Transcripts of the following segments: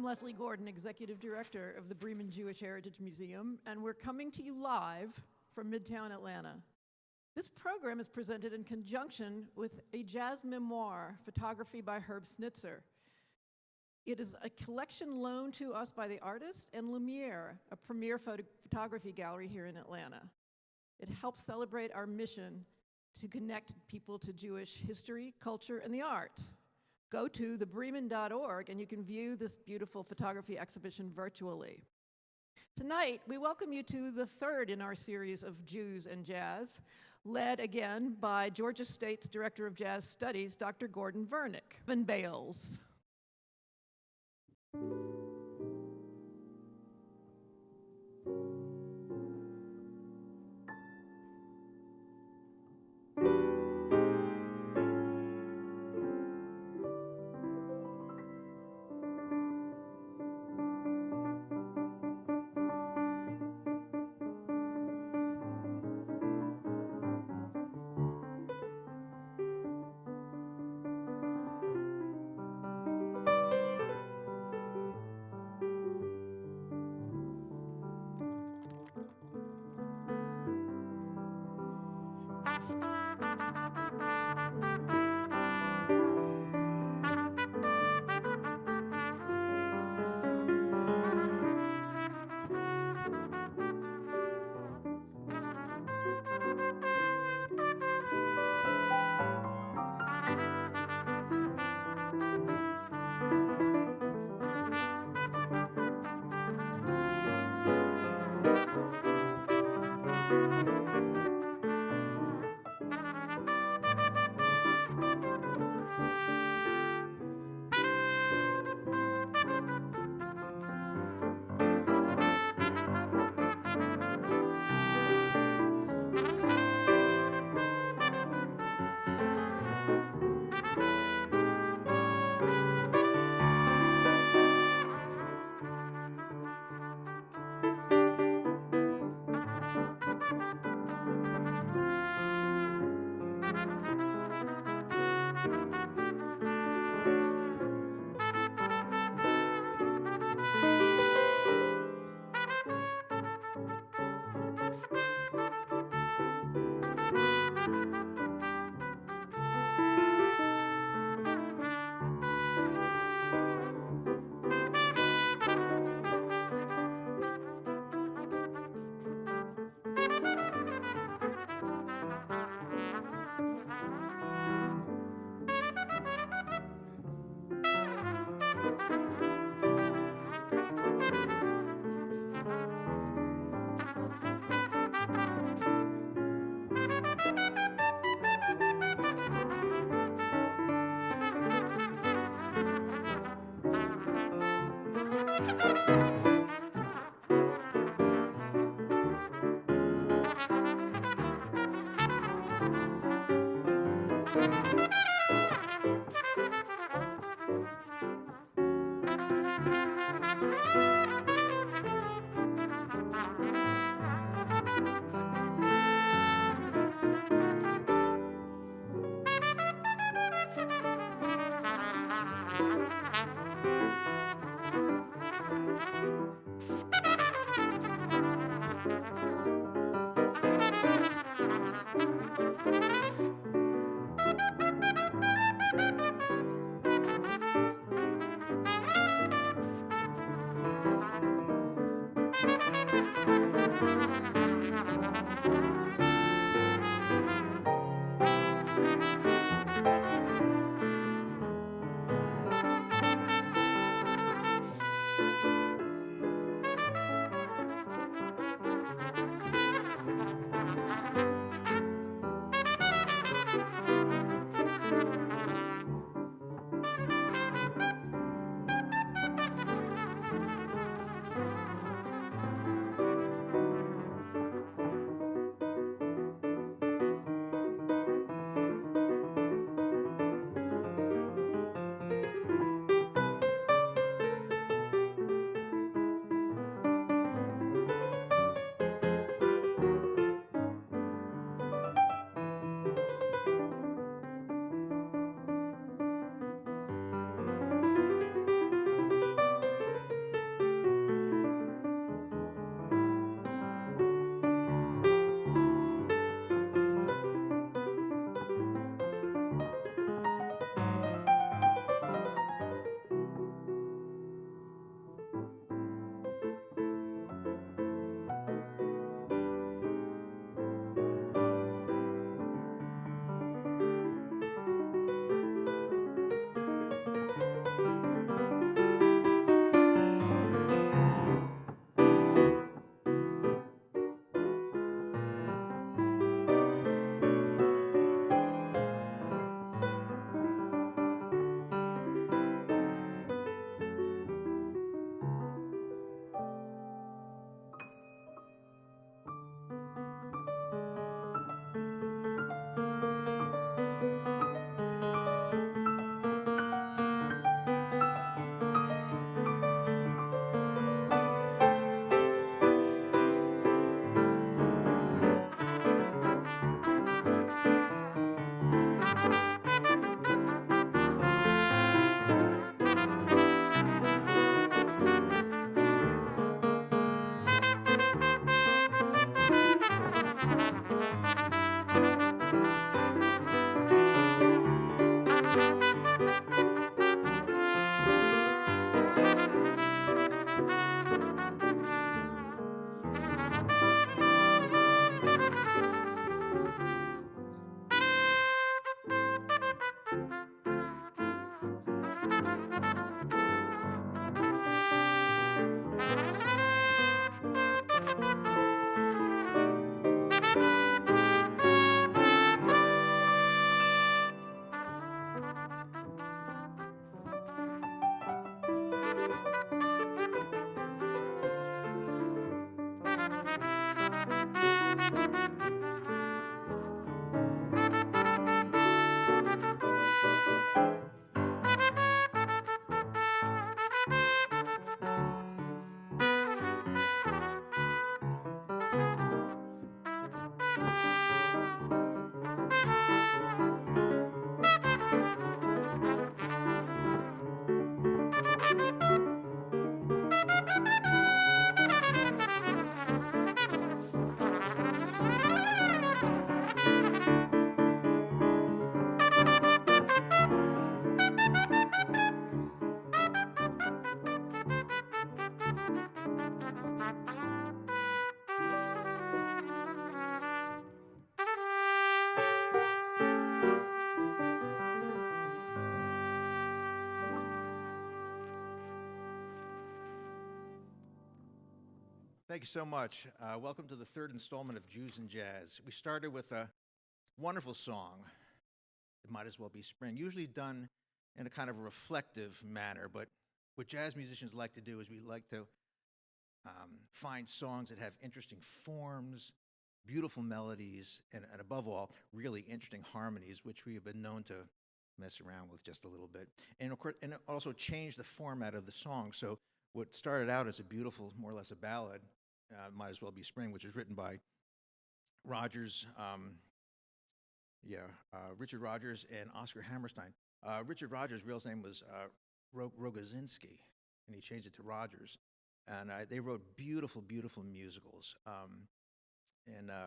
Leslie Gordon, Executive Director of the Breman Jewish Heritage Museum, and we're coming to you live from Midtown Atlanta. This program is presented in conjunction with a jazz memoir, photography by Herb Snitzer. It is a collection loaned to us by the artist and Lumiere, a premier photography gallery here in Atlanta. It helps celebrate our mission to connect people to Jewish history, culture, and the arts. Go to thebreman.org and you can view this beautiful photography exhibition virtually. Tonight, we welcome you to the third in our series of Jews and Jazz, led again by Georgia State's Director of Jazz Studies, Dr. Gordon Vernick. Kevin Bales. Thank you so much. Welcome to the third installment of Jews and Jazz. We started with a wonderful song, It Might As Well Be Spring, usually done in a kind of a reflective manner, but what jazz musicians like to do is we like to find songs that have interesting forms, beautiful melodies, and above all, really interesting harmonies, which we have been known to mess around with just a little bit. And of course, and also change the format of the song. So what started out as a beautiful, more or less a ballad, Might As Well Be Spring, which was written by Rogers, Richard Rogers and Oscar Hammerstein. Richard Rogers' real name was Rogozinski, and he changed it to Rogers. And they wrote beautiful, beautiful musicals.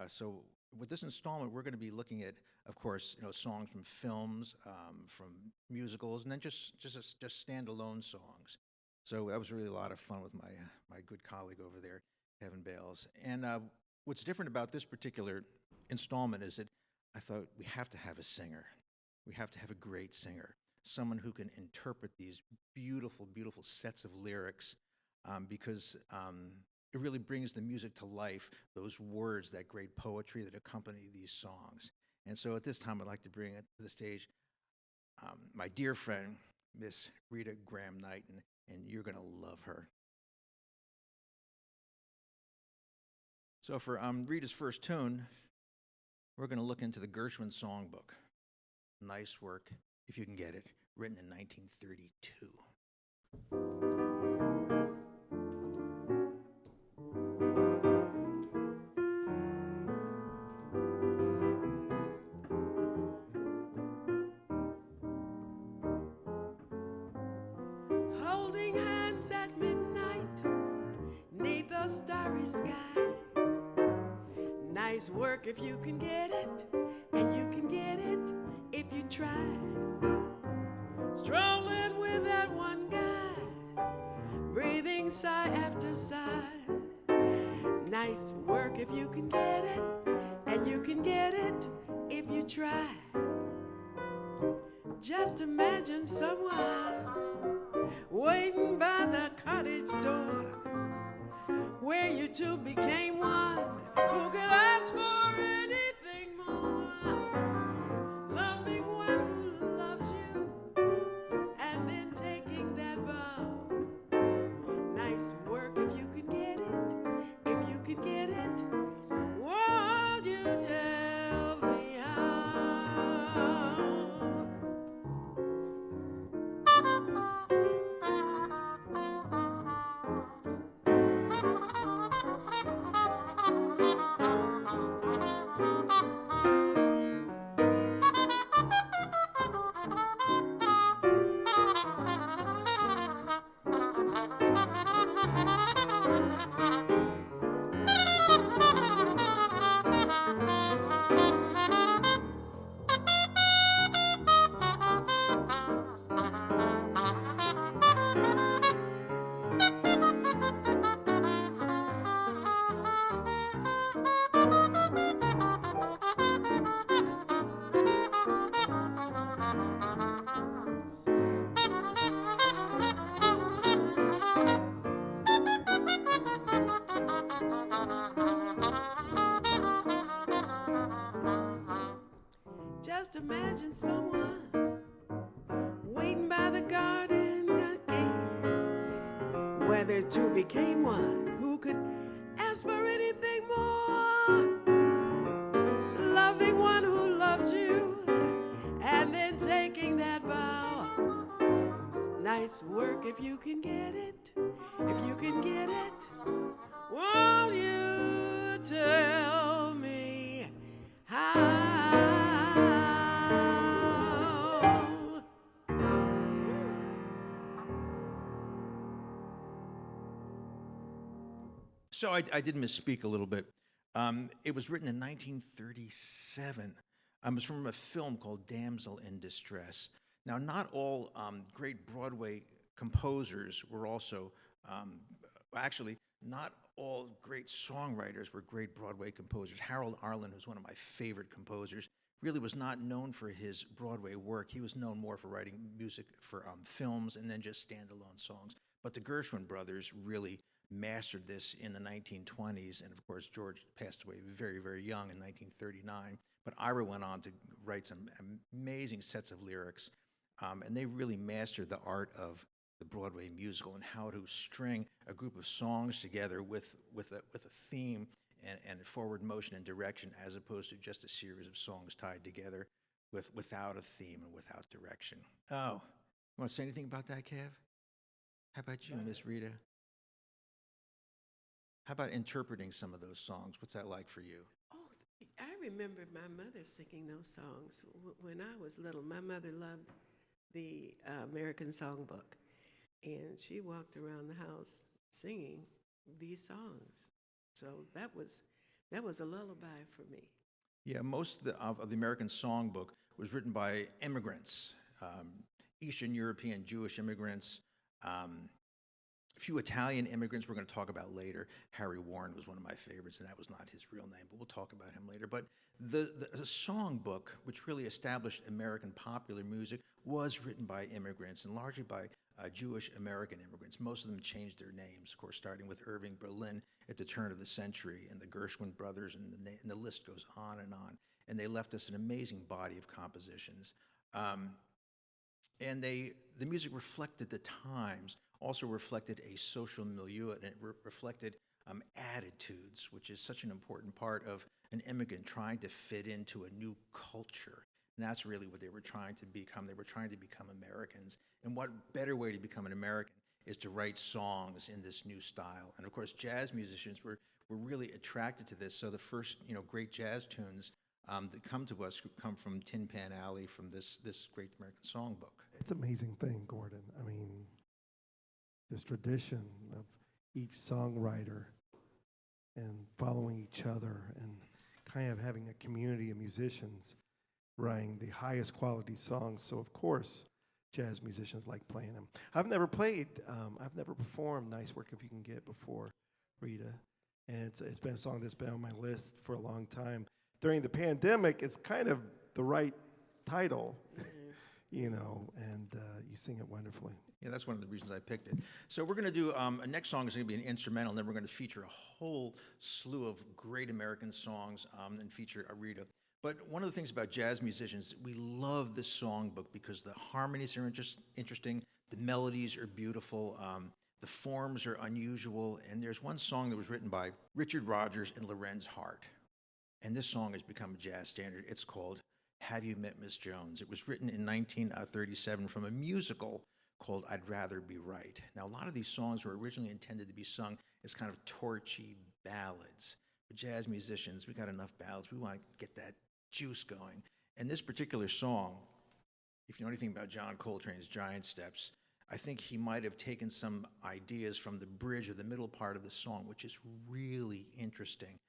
So with this installment, we're going to be looking at, of course, songs from films, from musicals, and then just standalone songs. So that was really a lot of fun with my good colleague over there, Kevin Bales. And what's different about this particular installment is that I thought we have to have a singer. We have to have a great singer, someone who can interpret these beautiful, beautiful sets of lyrics, because it really brings the music to life, those words, that great poetry that accompany these songs. And so at this time, I'd like to bring it to the stage my dear friend, Miss Rita Graham Knighton, and you're going to love her. So for Rita's first tune, we're going to look into the Gershwin Songbook. Nice work, if you can get it, written in 1932. Holding hands at midnight, 'neath the starry sky. Nice work if you can get it, and you can get it if you try. Strolling with that one guy, breathing sigh after sigh. Nice work if you can get it, and you can get it if you try. Just imagine someone waiting by the cottage door, where you two became one. Who could ask for anything more? Loving one who loves you, and then taking that vow. Nice work if you can get it, if you can get it. Won't you tell me how? Just imagine someone waiting by the garden gate, where the two became one. Who could ask for anything more? Loving one who loves you, and then taking that vow. Nice work if you can get it, if you can get it. Won't you tell me how? So I did misspeak a little bit. It was written in 1937. It was from a film called Damsel in Distress. Now, not all great Broadway composers were also, actually, not all great songwriters were great Broadway composers. Harold Arlen, who's one of my favorite composers, really was not known for his Broadway work. He was known more for writing music for films and then just standalone songs. But the Gershwin brothers really mastered this in the 1920s, and of course George passed away very, very young in 1939. But Ira went on to write some amazing sets of lyrics, and they really mastered the art of the Broadway musical and how to string a group of songs together with a theme and forward motion and direction, as opposed to just a series of songs tied together without a theme and without direction. Oh, you want to say anything about that, Kev? How about you, Miss Rita? How about interpreting some of those songs? What's that like for you? Oh, I remember my mother singing those songs when I was little. My mother loved the American Songbook, and she walked around the house singing these songs. So that was a lullaby for me. Yeah, most of the American Songbook was written by immigrants, Eastern European Jewish immigrants, a few Italian immigrants we're going to talk about later. Harry Warren was one of my favorites, and that was not his real name, but we'll talk about him later. But the songbook, which really established American popular music, was written by immigrants, and largely by Jewish American immigrants. Most of them changed their names, of course, starting with Irving Berlin at the turn of the century, and the Gershwin brothers, and the list goes on. And they left us an amazing body of compositions. And the music reflected the times, also reflected a social milieu, and it reflected attitudes, which is such an important part of an immigrant trying to fit into a new culture. And that's really what they were trying to become. They were trying to become Americans. And what better way to become an American is to write songs in this new style. And of course, jazz musicians were really attracted to this. So the first, great jazz tunes that come to us come from Tin Pan Alley, from this great American songbook. It's an amazing thing, Gordon. I mean, this tradition of each songwriter and following each other and kind of having a community of musicians writing the highest quality songs. So, of course, jazz musicians like playing them. I've never performed Nice Work If You Can Get before, Rita. And it's been a song that's been on my list for a long time. During the pandemic, it's kind of the right title, and you sing it wonderfully. Yeah, that's one of the reasons I picked it. So we're going to do, a next song is going to be an instrumental, and then we're going to feature a whole slew of great American songs and feature Rita. But one of the things about jazz musicians, we love the songbook because the harmonies are interesting, the melodies are beautiful, the forms are unusual, and there's one song that was written by Richard Rodgers and Lorenz Hart. And this song has become a jazz standard. It's called Have You Met Miss Jones? It was written in 1937 from a musical called I'd Rather Be Right. Now, a lot of these songs were originally intended to be sung as kind of torchy ballads. But jazz musicians, we got enough ballads. We want to get that juice going. And this particular song, if you know anything about John Coltrane's Giant Steps, I think he might have taken some ideas from the bridge or the middle part of the song, which is really interesting.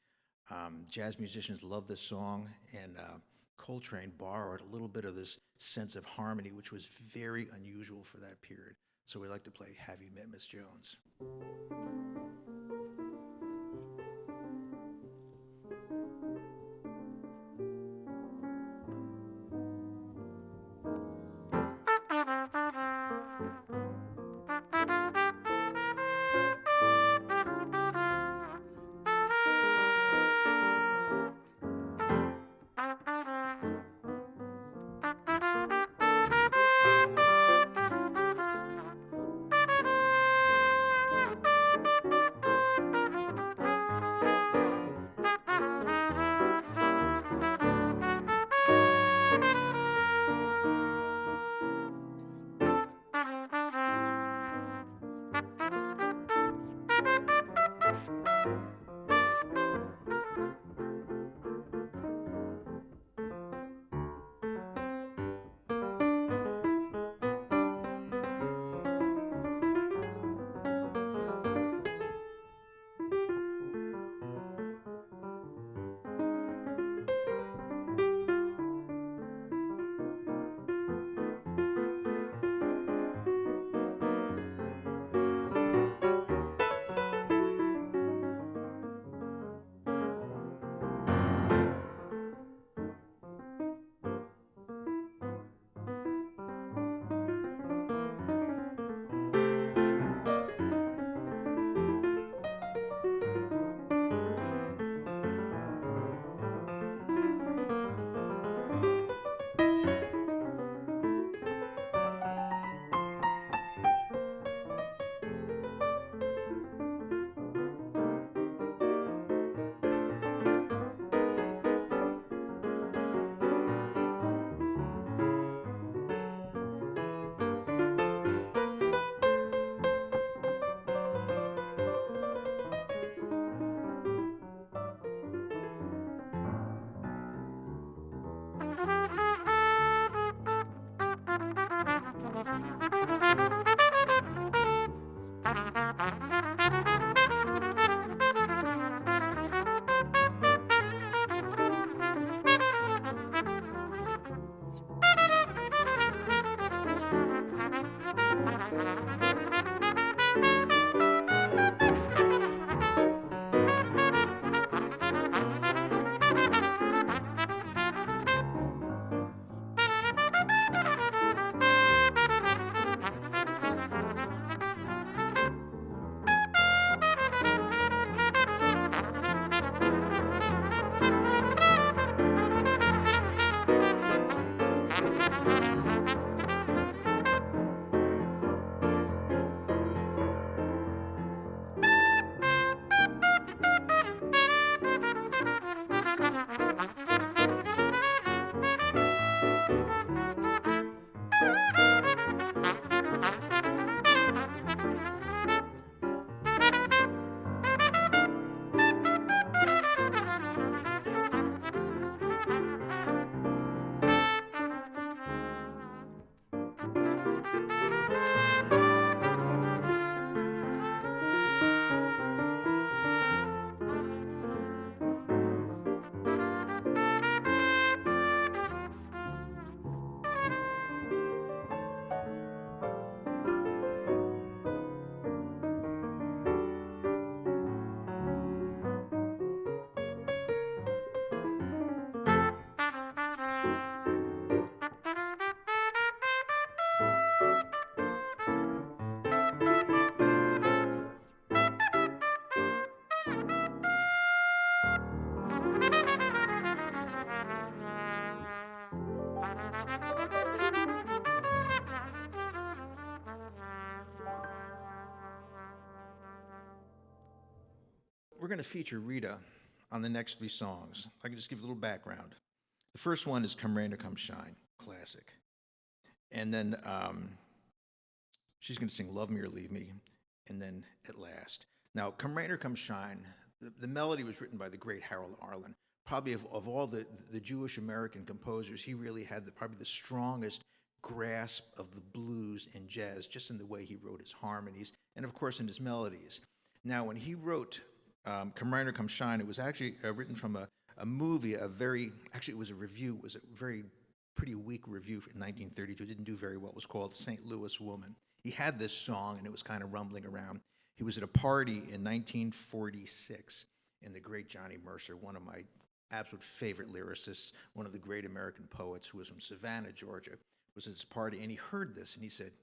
Jazz musicians love this song, and Coltrane borrowed a little bit of this sense of harmony, which was very unusual for that period. So we like to play Have You Met Miss Jones? we're going to feature Rita on the next 3 songs. I can just give you a little background. The first one is Come Rain or Come Shine, classic. And then she's going to sing Love Me or Leave Me, and then At Last. Now, Come Rain or Come Shine, the melody was written by the great Harold Arlen. Probably of all the Jewish American composers, he really had probably the strongest grasp of the blues and jazz, just in the way he wrote his harmonies, and of course in his melodies. Now, when he wrote Come Rain or Come Shine, it was actually written from a movie, actually it was a review, it was a pretty weak review in 1932, it didn't do very well. It was called St. Louis Woman. He had this song, and it was kind of rumbling around. He was at a party in 1946, and the great Johnny Mercer, one of my absolute favorite lyricists, one of the great American poets who was from Savannah, Georgia, was at this party, and he heard this, and he said,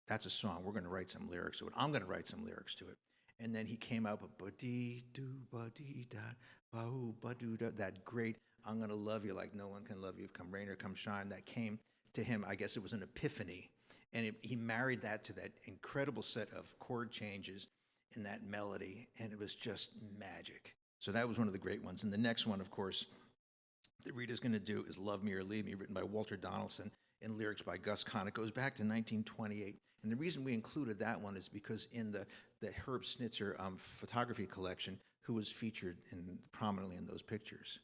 that's a song, we're going to write some lyrics to it. I'm going to write some lyrics to it. And then he came out with ba-dee-doo-ba-dee-da, that great, I'm going to love you like no one can love you, come rain or come shine, that came to him, I guess it was an epiphany. And he married that to that incredible set of chord changes in that melody, and it was just magic. So that was one of the great ones. And the next one, of course, that Rita's going to do is Love Me or Leave Me, written by Walter Donaldson and lyrics by Gus Kahn. It goes back to 1928. And the reason we included that one is because in the Herb Snitzer photography collection, who was featured prominently in those pictures?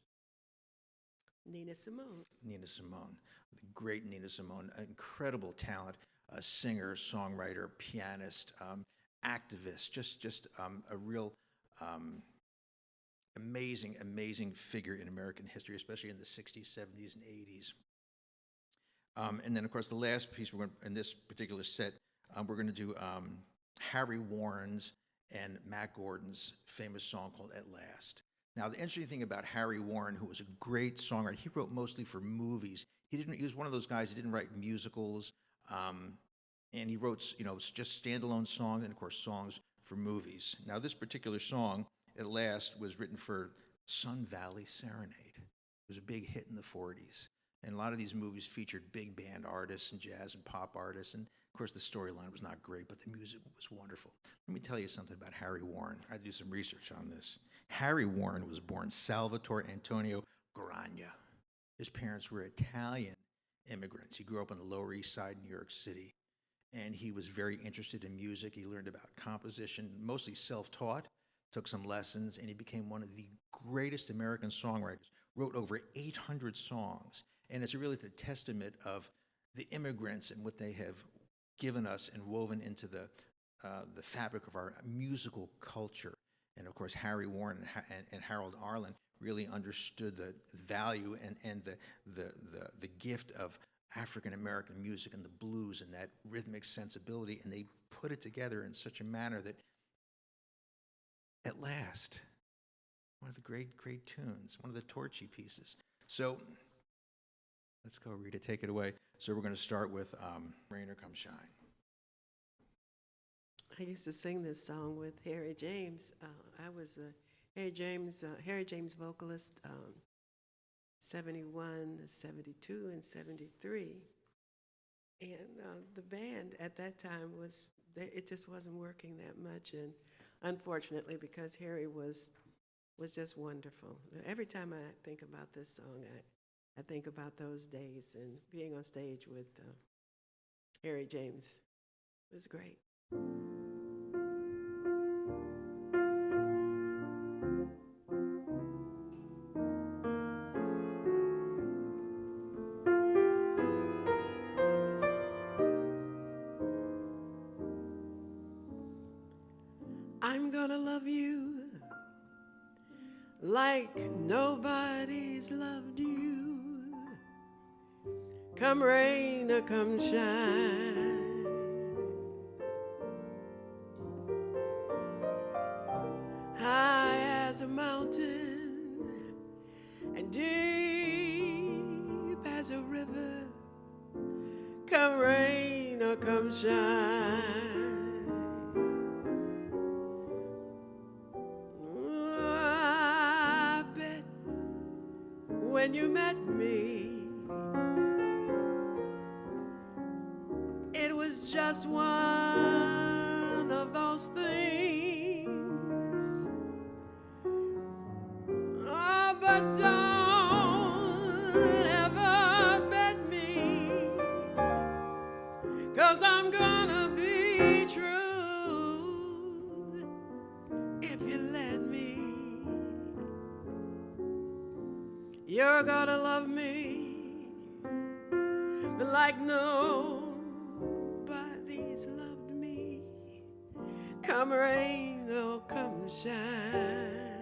Nina Simone. Nina Simone, the great Nina Simone, incredible talent, a singer, songwriter, pianist, activist, just a real amazing figure in American history, especially in the 60s, 70s, and 80s. And then, of course, the last piece in this particular set, we're going to do Harry Warren's and Matt Gordon's famous song called At Last. Now, the interesting thing about Harry Warren, who was a great songwriter, he wrote mostly for movies. He was one of those guys, he didn't write musicals, and he wrote, just standalone songs and, of course, songs for movies. Now, this particular song, At Last, was written for Sun Valley Serenade. It was a big hit in the 40s. And a lot of these movies featured big band artists and jazz and pop artists. And, of course, the storyline was not great, but the music was wonderful. Let me tell you something about Harry Warren. I did some research on this. Harry Warren was born Salvatore Antonio Grania. His parents were Italian immigrants. He grew up on the Lower East Side, New York City. And he was very interested in music. He learned about composition, mostly self-taught, took some lessons, and he became one of the greatest American songwriters. Wrote over 800 songs. And it's really the testament of the immigrants and what they have given us and woven into the fabric of our musical culture. And of course, Harry Warren and Harold Arlen really understood the value and the gift of African American music and the blues and that rhythmic sensibility, and they put it together in such a manner that, At Last, one of the great tunes, one of the torchy pieces. So let's go, Rita, take it away. So we're going to start with Rain or Come Shine. I used to sing this song with Harry James. I was a Harry James vocalist, 71, 72, and 73. And the band at that time it just wasn't working that much. And unfortunately, because Harry was just wonderful. Every time I think about this song, I think about those days and being on stage with Harry James. It was great. I'm gonna love you like nobody's loved you. Come rain or come shine. High as a mountain and deep as a river. Come rain or come shine. When you met me, it was just one of those things but don't ever bet me, 'cause I'm gonna be true if you let me. You're gonna love me like nobody's loved me, come rain or come shine.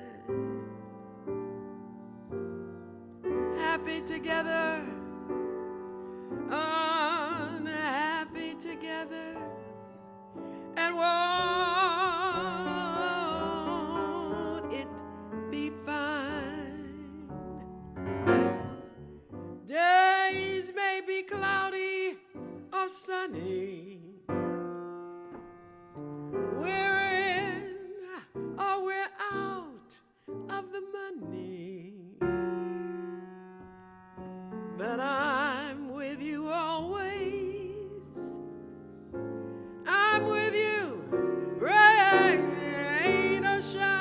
Happy together, unhappy together, and won't it be fine? Days may be cloudy or sunny, we're in or we're out of the money, but I'm with you always. I'm with you, rain or shine.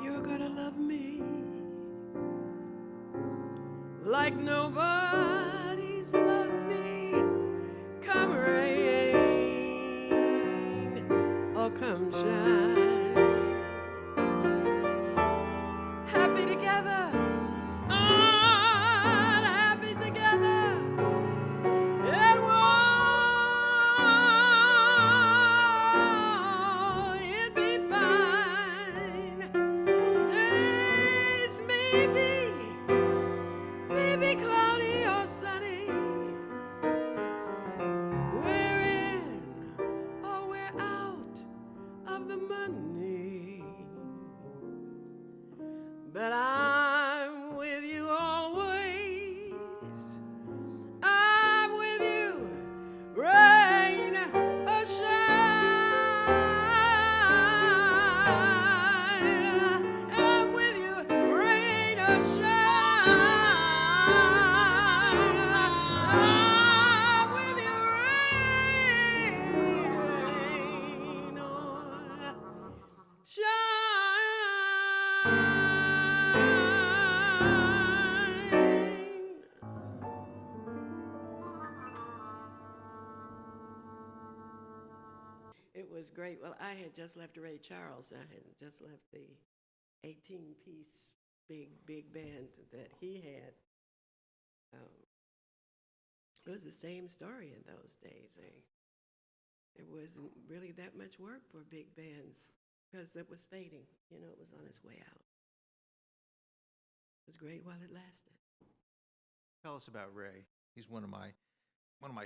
You're gonna love me like nobody's loved me, come rain or come shine. Happy together, unhappy together, and won't it be fine? Days maybe cloudy or sunny, we're in or we're out of the money, but I'm with you always. I'm with you, rain or shine. I'm with you, rain or shine. I'm with you, rain or shine. It was great. Well, I had just left Ray Charles. I had just left the 18-piece big band that he had. It was the same story in those days. There wasn't really that much work for big bands because it was fading. You know, it was on its way out. It was great while it lasted. Tell us about Ray. He's one of my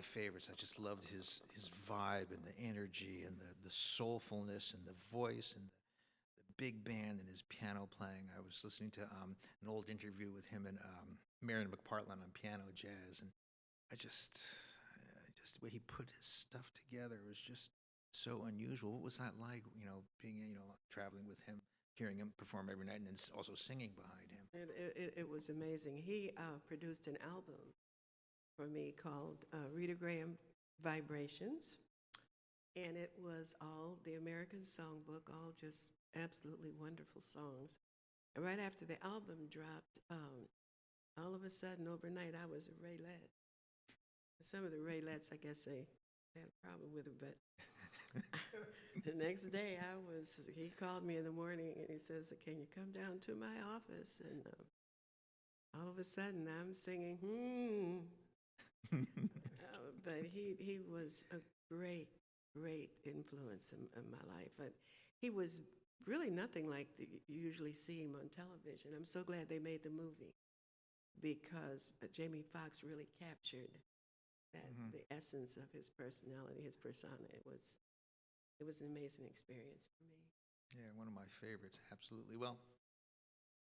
favorites. I just loved his vibe and the energy and the soulfulness and the voice and the big band and his piano playing. I was listening to an old interview with him and Marion McPartland on piano jazz, and I just the way he put his stuff together was just so unusual. What was that like? You know, being traveling with him, hearing him perform every night, and then also singing behind him. It was amazing. He produced an album for me called Rita Graham Vibrations, and it was all the American Songbook, all just absolutely wonderful songs. And right after the album dropped, all of a sudden, overnight, I was a Ray Led. Some of the Raylettes, I guess they had a problem with it, but the next day he called me in the morning and he says, can you come down to my office? And all of a sudden I'm singing, but he was a great, great influence in my life. But he was really nothing like you usually see him on television. I'm so glad they made the movie because Jamie Foxx really captured that the essence of his personality, his persona. It was an amazing experience for me. Yeah, one of my favorites, absolutely. Well,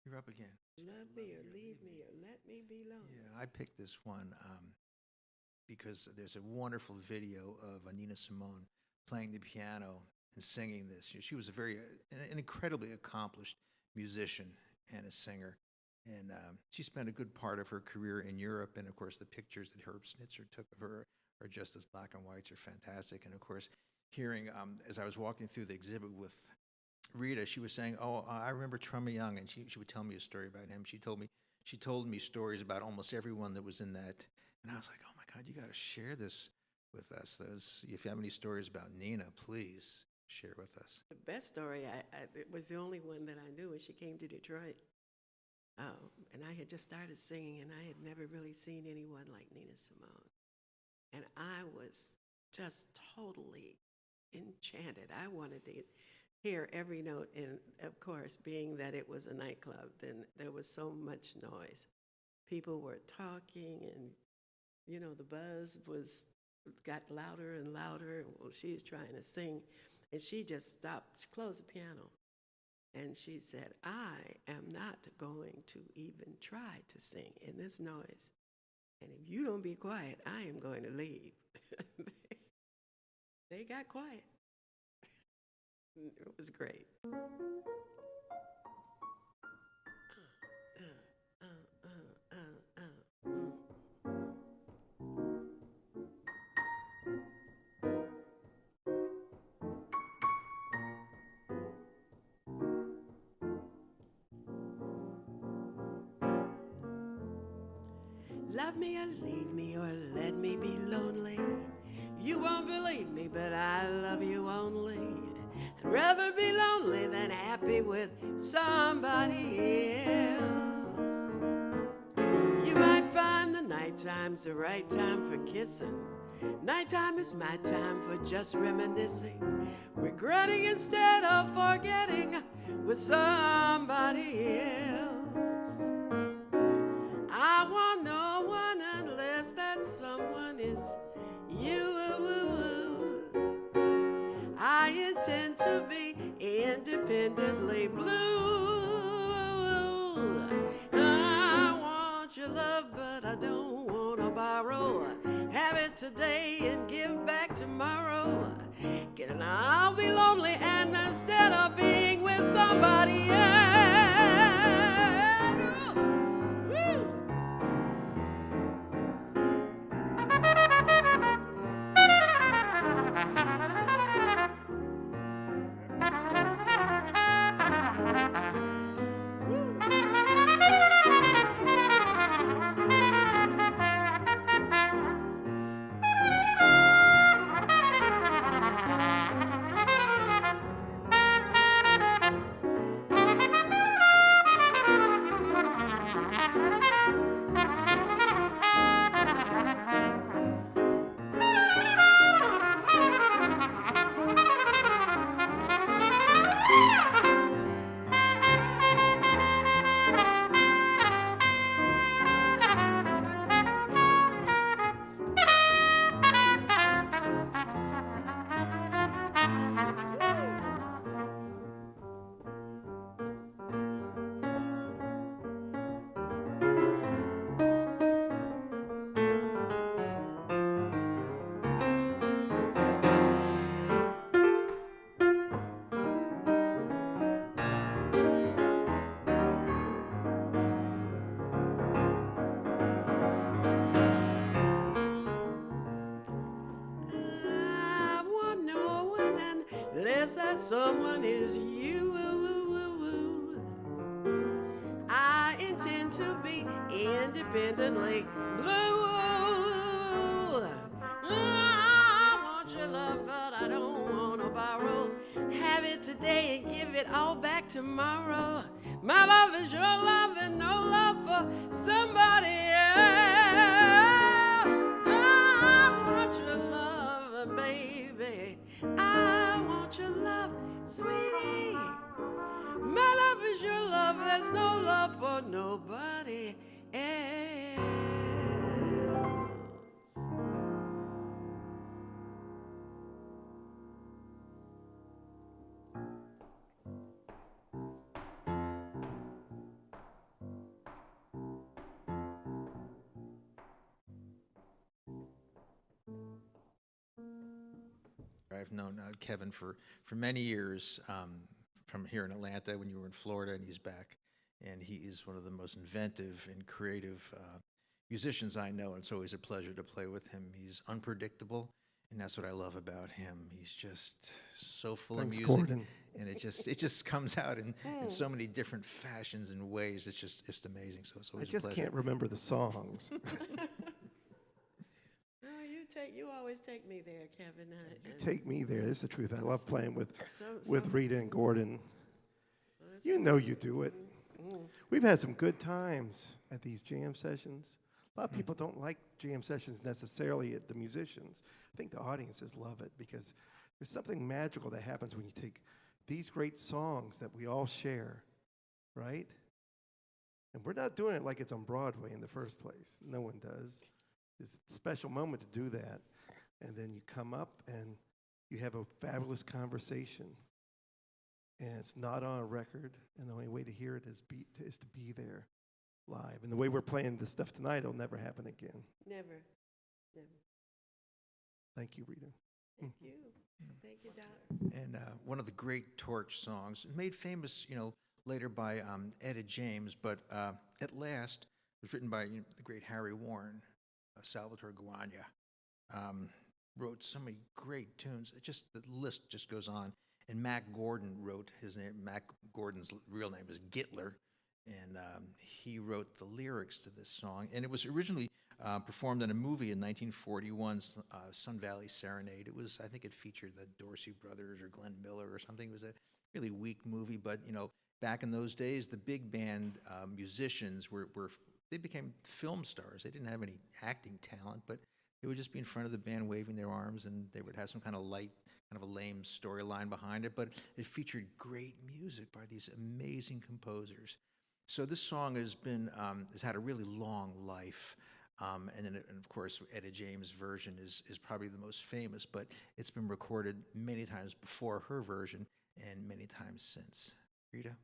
you're up again. Love me or leave me or let me be lonely. Yeah, I picked this one because there's a wonderful video of Nina Simone playing the piano and singing this. She was an incredibly accomplished musician and a singer. And she spent a good part of her career in Europe. And, of course, the pictures that Herb Schnitzer took of her are just as black and whites are fantastic. And, of course, hearing, as I was walking through the exhibit with Rita, she was saying, I remember Trummy Young, and she would tell me a story about him. She told me stories about almost everyone that was in that. And I was like, oh, my God, you got to share this with us. If you have any stories about Nina, please share with us. The best story, it was the only one that I knew when she came to Detroit. And I had just started singing, and I had never really seen anyone like Nina Simone. And I was just totally enchanted. I wanted to hear every note, and of course, being that it was a nightclub, then there was so much noise. People were talking, and the buzz got louder and louder. Well, she's trying to sing, and she just stopped. She closed the piano. And she said, I am not going to even try to sing in this noise. And if you don't be quiet, I am going to leave. They got quiet. It was great. Love me or leave me or let me be lonely. You won't believe me, but I love you only. I'd rather be lonely than happy with somebody else. You might find the nighttime's the right time for kissing. Nighttime is my time for just reminiscing, regretting instead of forgetting with somebody else. I want no one unless that someone is you. I intend to be independently blue. I want your love, but I don't want to borrow. Have it today and give back tomorrow. And I'll be lonely, and instead of being with somebody else. Woo! Unless that someone is you. I intend to be independently blue. it today and give it all back tomorrow. My love is your love and no love for somebody else. I want your love, baby. I want your love, sweetie. My love is your love. There's no love for nobody else. I've known Kevin for many years, from here in Atlanta when you were in Florida, and he's back. And he is one of the most inventive and creative musicians I know, and it's always a pleasure to play with him. He's unpredictable, and that's what I love about him. He's just so full Thanks, of music, Gordon. and it just comes out in so many different fashions and ways. It's just amazing. So it's I always a just pleasure. can't remember the songs. You always take me there, Kevin. Take me there. This is the truth. I love playing with So- Rita and Gordon. You know you do it. We've had some good times at these jam sessions. A lot of people don't like jam sessions necessarily at the musicians. I think the audiences love it because there's something magical that happens when you take these great songs that we all share, right? And we're not doing it like it's on Broadway in the first place. No one does. It's a special moment to do that. And then you come up and you have a fabulous conversation. And it's not on a record, and the only way to hear it is to be there live. And the way we're playing this stuff tonight, it'll never happen again. Never. Thank you, Rita. Thank you. Thank you, Doc. And one of the great Torch songs, made famous, later by Etta James, but At Last was written by the great Harry Warren, Salvatore Guagna. Wrote so many great tunes. The list just goes on. And Mac Gordon wrote his name. Mac Gordon's real name is Gittler, and he wrote the lyrics to this song. And it was originally performed in a movie in 1941's Sun Valley Serenade. I think it featured the Dorsey brothers or Glenn Miller or something. It was a really weak movie, but back in those days, the big band musicians they became film stars. They didn't have any acting talent, but they would just be in front of the band waving their arms, and they would have some kind of a lame storyline behind it, but it featured great music by these amazing composers. So this song has had a really long life, and of course, Etta James' version is probably the most famous, but it's been recorded many times before her version and many times since. Rita?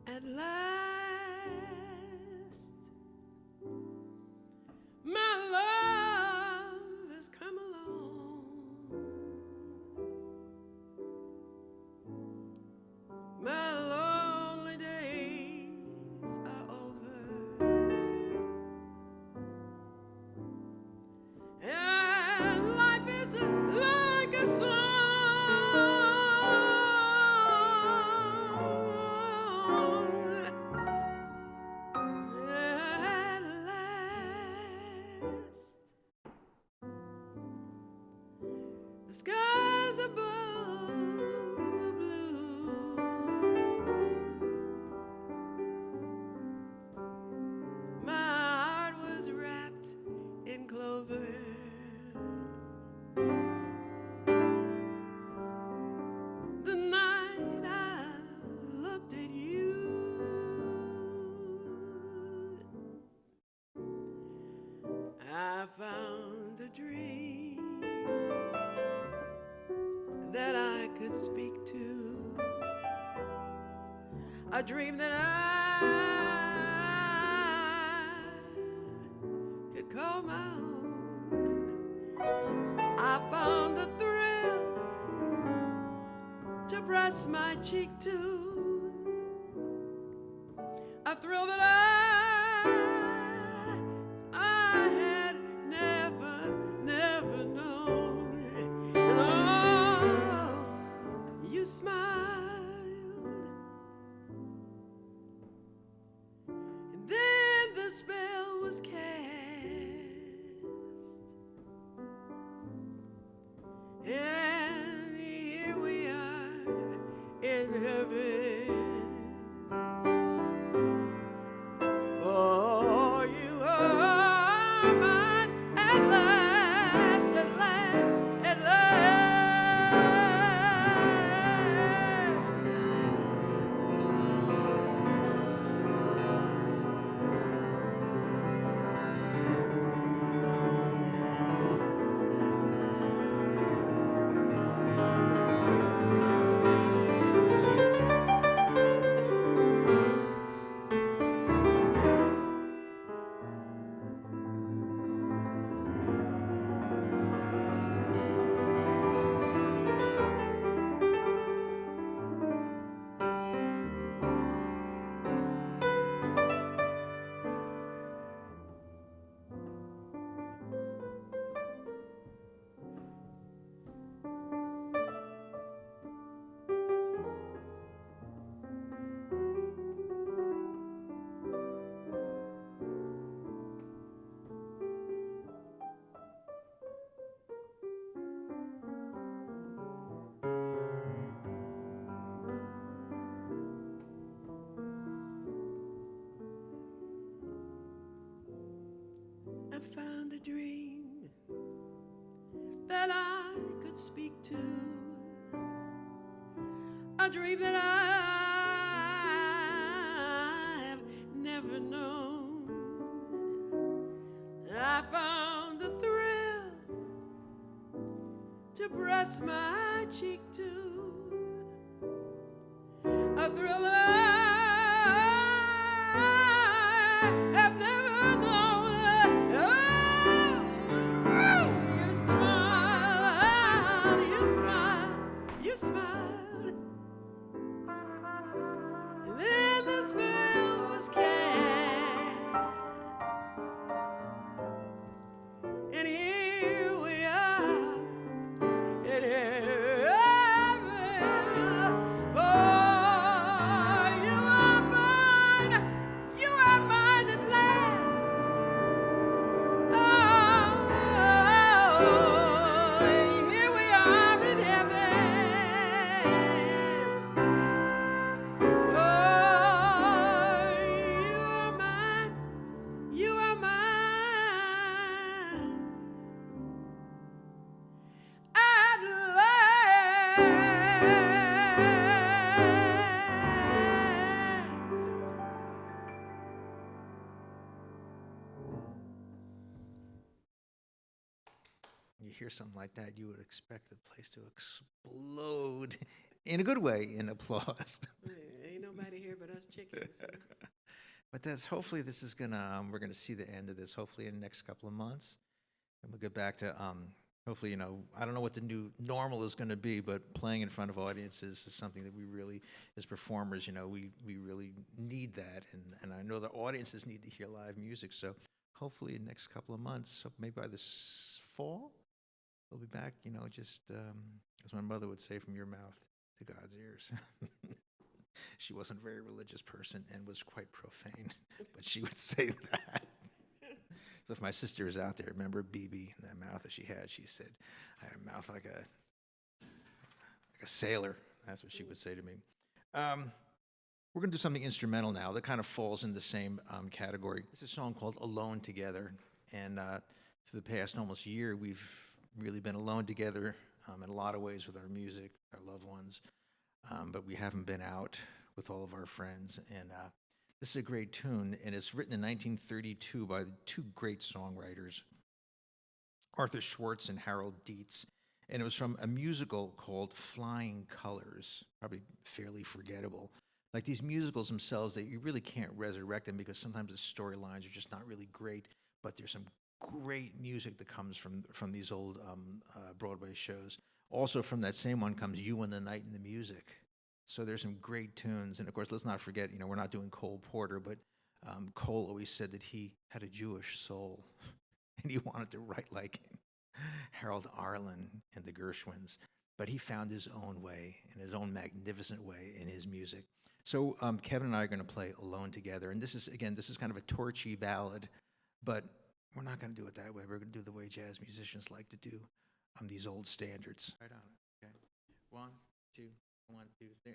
At last, my love has come along. My lonely days are over, and life is like a song. The skies above the blue, my heart was wrapped in clover. The night I looked at you, I found a dream that I could speak to, a dream that I could call my own. I found a thrill to press my cheek to, a thrill that I had never known. And found a dream that I could speak to, a dream that I have never known. I found a thrill to press my cheek to, a thrill that I have never known. Oh, you smiled, you smiled, you smiled. And then the spell was cast, and here we are in heaven. For you are mine at last. Oh, here we are in heaven. For you are mine, you are mine at last. You hear something like that, you would expect the place to explode in a good way in applause. Ain't nobody here but us chickens. But that's hopefully this is gonna we're gonna see the end of this hopefully in the next couple of months, and we'll get back to hopefully I don't know what the new normal is going to be, but playing in front of audiences is something that we really as performers we really need that, and I know the audiences need to hear live music. So hopefully in the next couple of months, maybe by this fall, we'll be back. Just as my mother would say, from your mouth to God's ears. She wasn't a very religious person and was quite profane, but she would say that. So if my sister is out there, remember BB, that mouth that she had, she said, I had a mouth like a sailor. That's what she would say to me. We're going to do something instrumental now that kind of falls in the same category. It's a song called Alone Together, and for the past almost year, we've really been alone together in a lot of ways with our music, our loved ones, but we haven't been out with all of our friends. And this is a great tune, and it's written in 1932 by two great songwriters, Arthur Schwartz and Harold Dietz, and it was from a musical called Flying Colors, probably fairly forgettable. Like these musicals themselves, that you really can't resurrect them because sometimes the storylines are just not really great, but there's some great music that comes from these old Broadway shows. Also from that same one comes You and the Night and the Music. So there's some great tunes. And of course, let's not forget, we're not doing Cole Porter, but Cole always said that he had a Jewish soul and he wanted to write like Harold Arlen and the Gershwins, but he found his own way, in his own magnificent way in his music. So Kevin and I are going to play Alone Together. And this is kind of a torchy ballad, but we're not going to do it that way. We're going to do the way jazz musicians like to do these old standards. Right on it. Okay. 1, 2, 1, 2, 3.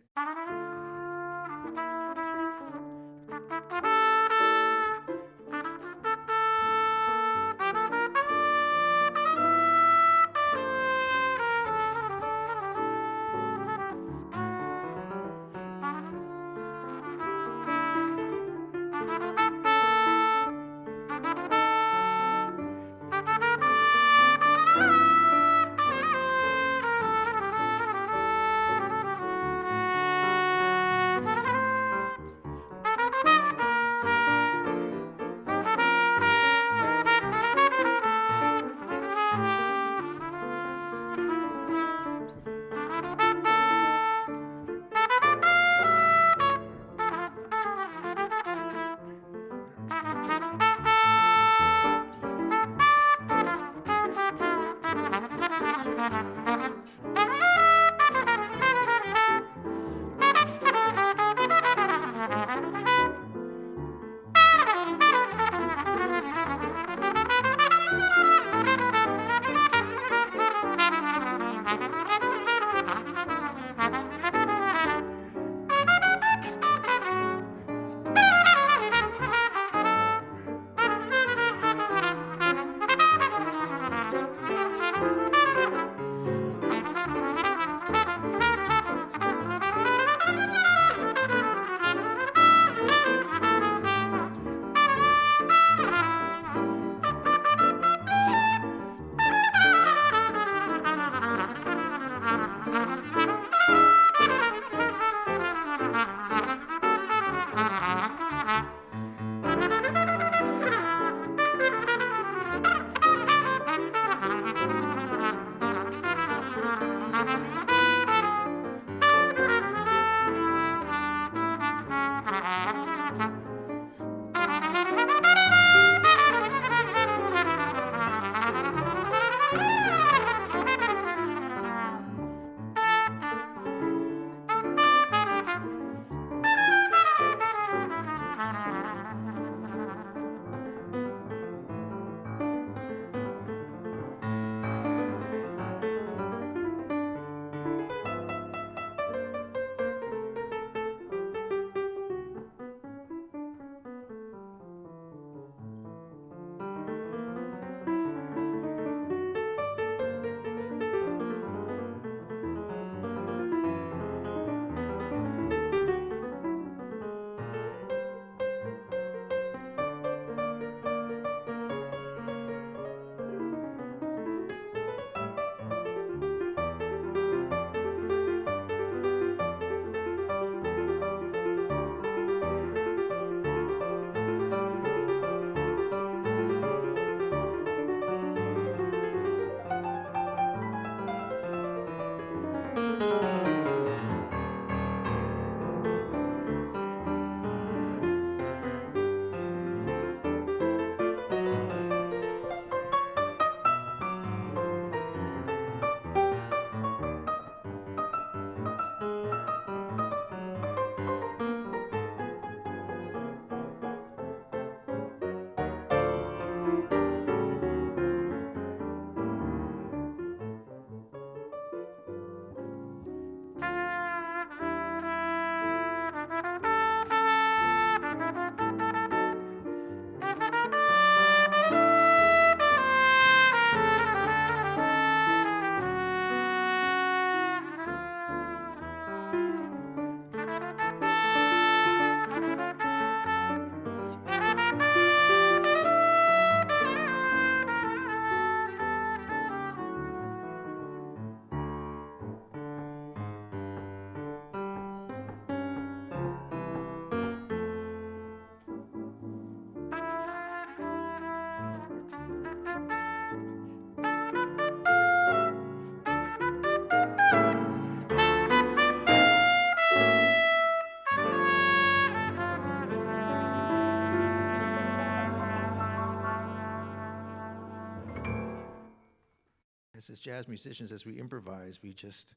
guess as jazz musicians, as we improvise, we just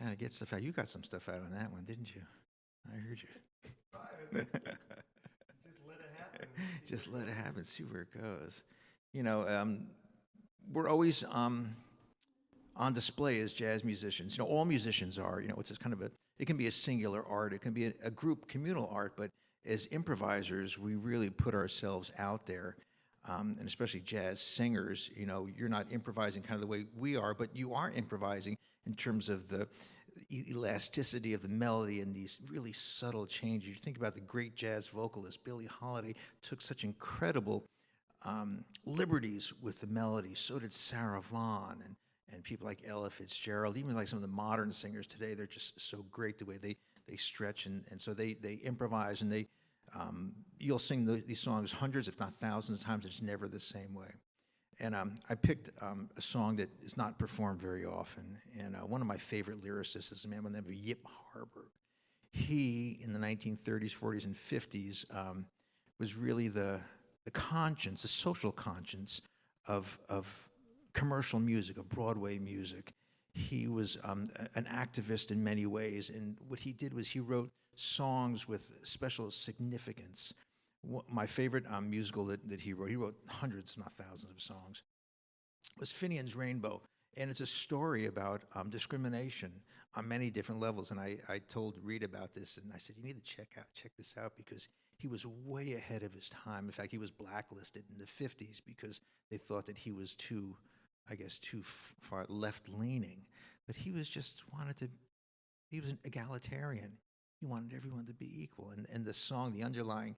kind of get stuff out. You got some stuff out on that one, didn't you? I heard you. Just let it happen. Just let it happen, see where it goes. You know, we're always on display as jazz musicians. You know, all musicians are. You know, it's kind of it can be a singular art, it can be a group communal art, but as improvisers, we really put ourselves out there, and especially jazz singers. You know, you're not improvising kind of the way we are, but you are improvising in terms of the elasticity of the melody and these really subtle changes. You think about the great jazz vocalist, Billie Holiday, took such incredible liberties with the melody. So did Sarah Vaughan and people like Ella Fitzgerald, even like some of the modern singers today. They're just so great the way they stretch, and so they improvise, and you'll sing these songs hundreds, if not thousands of times. It's never the same way. And I picked a song that is not performed very often, and one of my favorite lyricists is a man by the name of Yip Harburg. He, in the 1930s, 40s, and 50s, was really the conscience, the social conscience of commercial music, of Broadway music. He was an activist in many ways, and what he did was he wrote songs with special significance. My favorite musical that he wrote hundreds, if not thousands of songs, was Finian's Rainbow. And it's a story about discrimination on many different levels. And I told Rita about this, and I said, you need to check this out, because he was way ahead of his time. In fact, he was blacklisted in the 50s because they thought that he was too far left-leaning. But he was he was an egalitarian. He wanted everyone to be equal. And the song, the underlying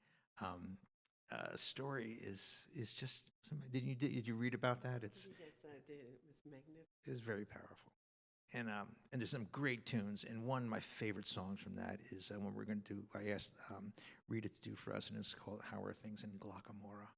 story is just. Did you read about that? Yes, I did. It was magnificent. It's very powerful, and there's some great tunes. And one of my favorite songs from that is one we're going to do. I asked Rita to do for us, and it's called "How Are Things in Glockamora."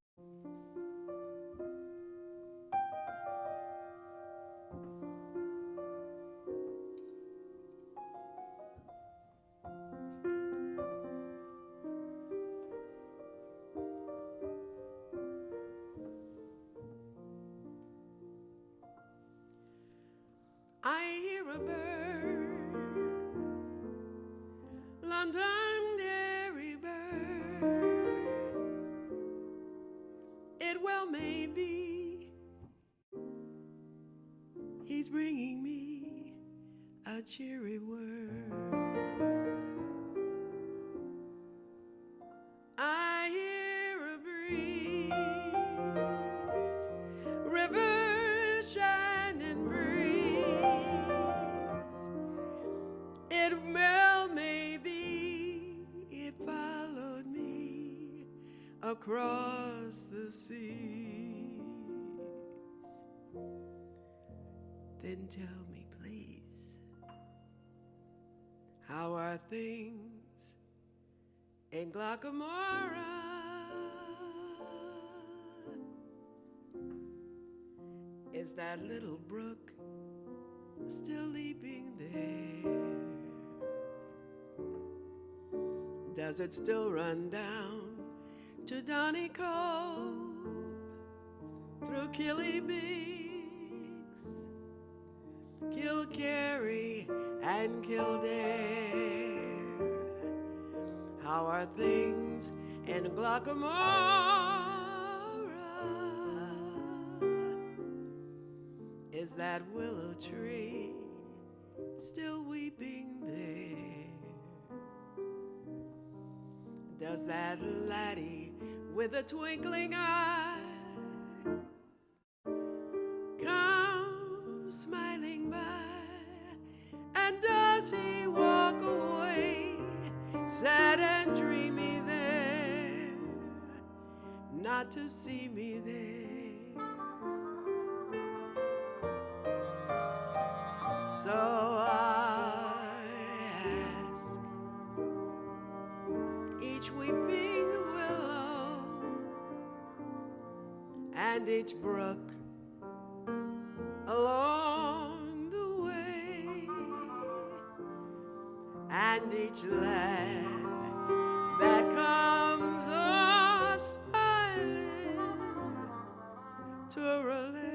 I hear a bird, Londonderry bird. It well may be he's bringing me a cheery word. I hear a breeze, rivers shining breeze. It well may be it followed me across the seas. Then tell me, please, how are things in Glockamora? Is that little brook still leaping there? Does it still run down to Donny Cove through Killybeaks, Kilkerry, and Kildare? How are things in Glockamora? Is that willow tree still weeping there? Does that laddie with a twinkling eye come smiling by? And does he walk away sad and dreamy there, not to see me there? So I ask each weeping willow and each brook along the way, and each lad that comes a-smiling to relay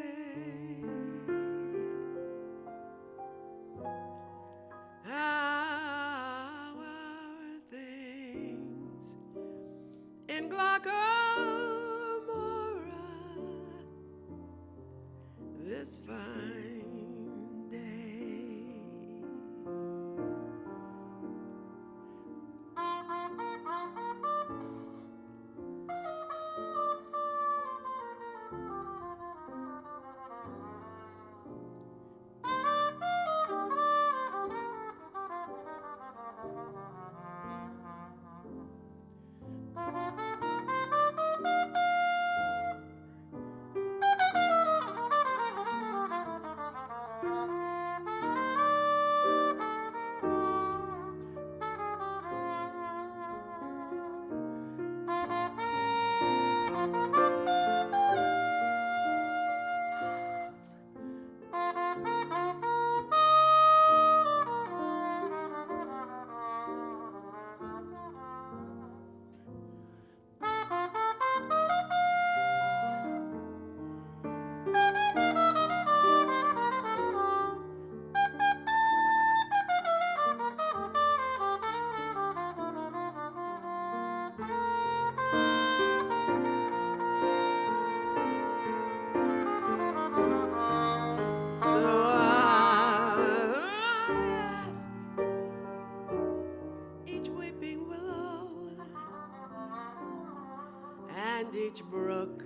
this fine day. So I ask each weeping willow and each brook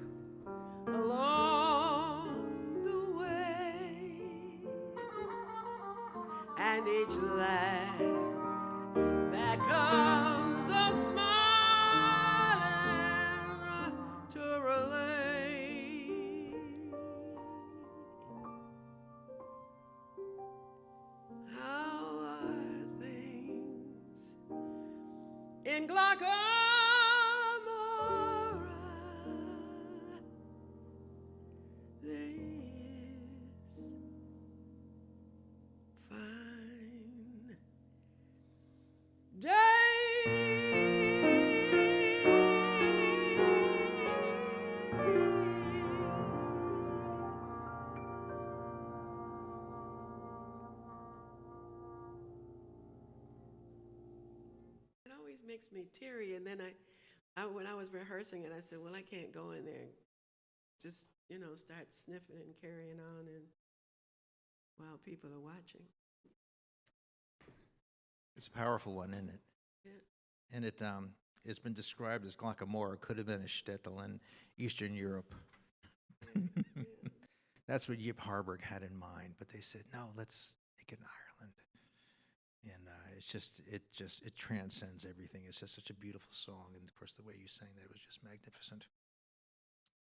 along the way, and each lad that comes a smiling to relate how are things in Glaucomora. This fine It always makes me teary, and then when I was rehearsing it, I said, well, I can't go in there and just, start sniffing and carrying on and while people are watching. It's a powerful one, isn't it? Yeah. And it's been described as Glockamora. It could have been a shtetl in Eastern Europe. That's what Yip Harburg had in mind, but they said, no, let's make it in Ireland. And it transcends everything. It's just such a beautiful song, and of course the way you sang that was just magnificent.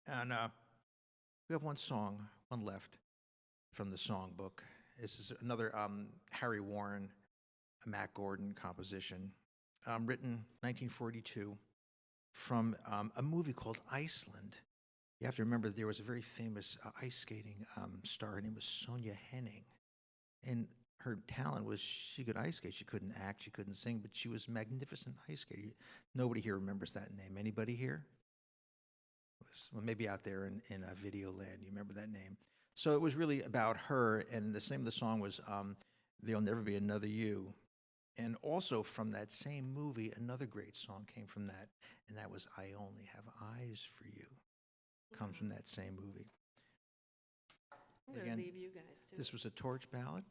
And we have one left from the songbook. This is another Harry Warren, a Matt Gordon composition, written 1942 from a movie called Iceland. You have to remember that there was a very famous ice skating star. Her name was Sonja Henning. And her talent was she could ice skate. She couldn't act, she couldn't sing, but she was a magnificent ice skater. Nobody here remembers that name. Anybody here? Well, maybe out there in video land, you remember that name. So it was really about her, and the name of the song was There'll Never Be Another You. And also from that same movie, another great song came from that, and that was I Only Have Eyes for You. Comes from that same movie. I'm going to leave you guys too. This was a torch ballad,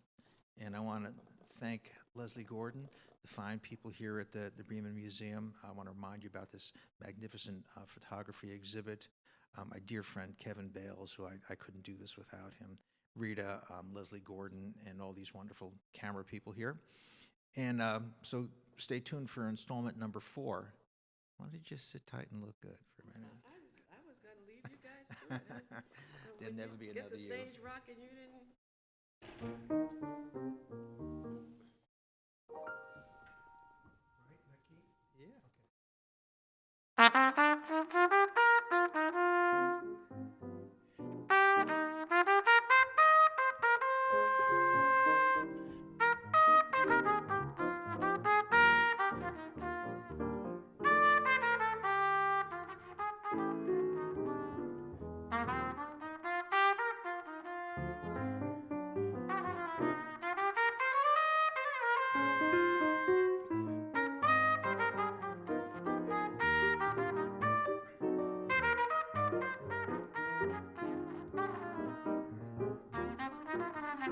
and I want to thank Leslie Gordon, the fine people here at the Breman Museum. I want to remind you about this magnificent photography exhibit. My dear friend Kevin Bales, who I couldn't do this without him, Rita, Leslie Gordon, and all these wonderful camera people here. And so stay tuned for installment number 4. Why don't you just sit tight and look good for a minute? I was going to leave you guys to it. So There'll never be get another the you. stage rocking, you didn't.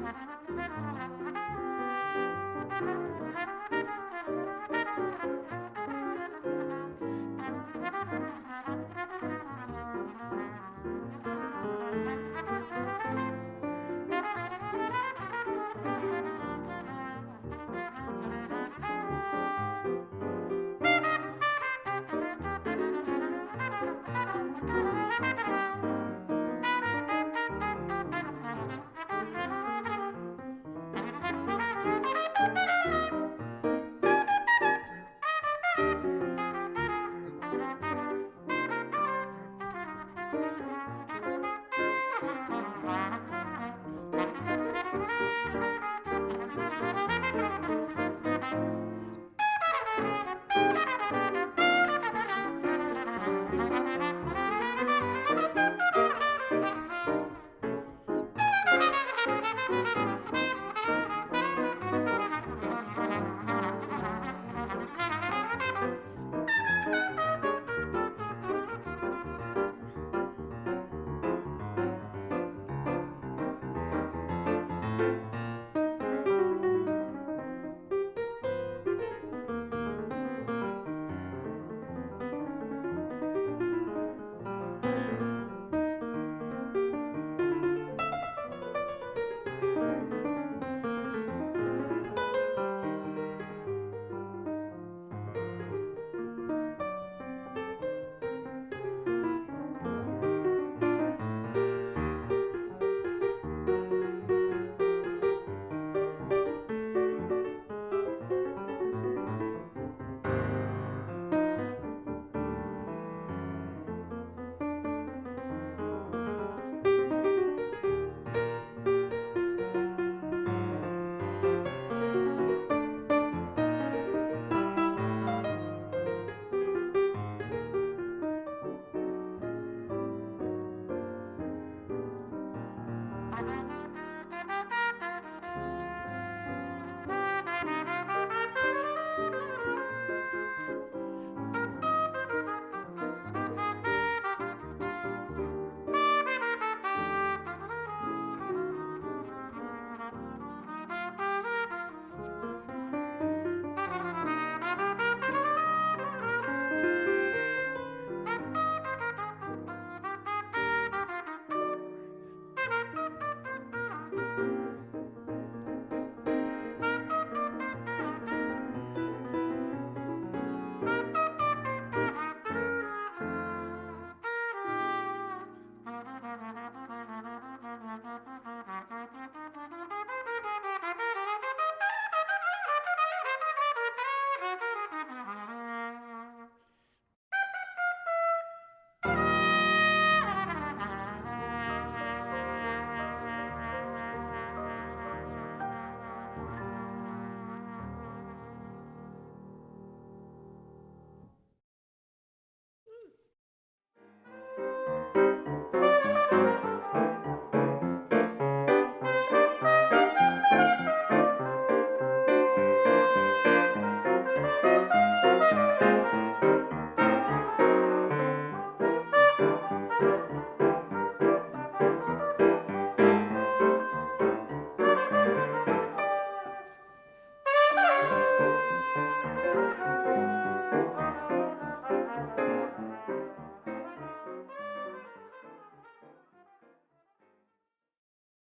Thank you.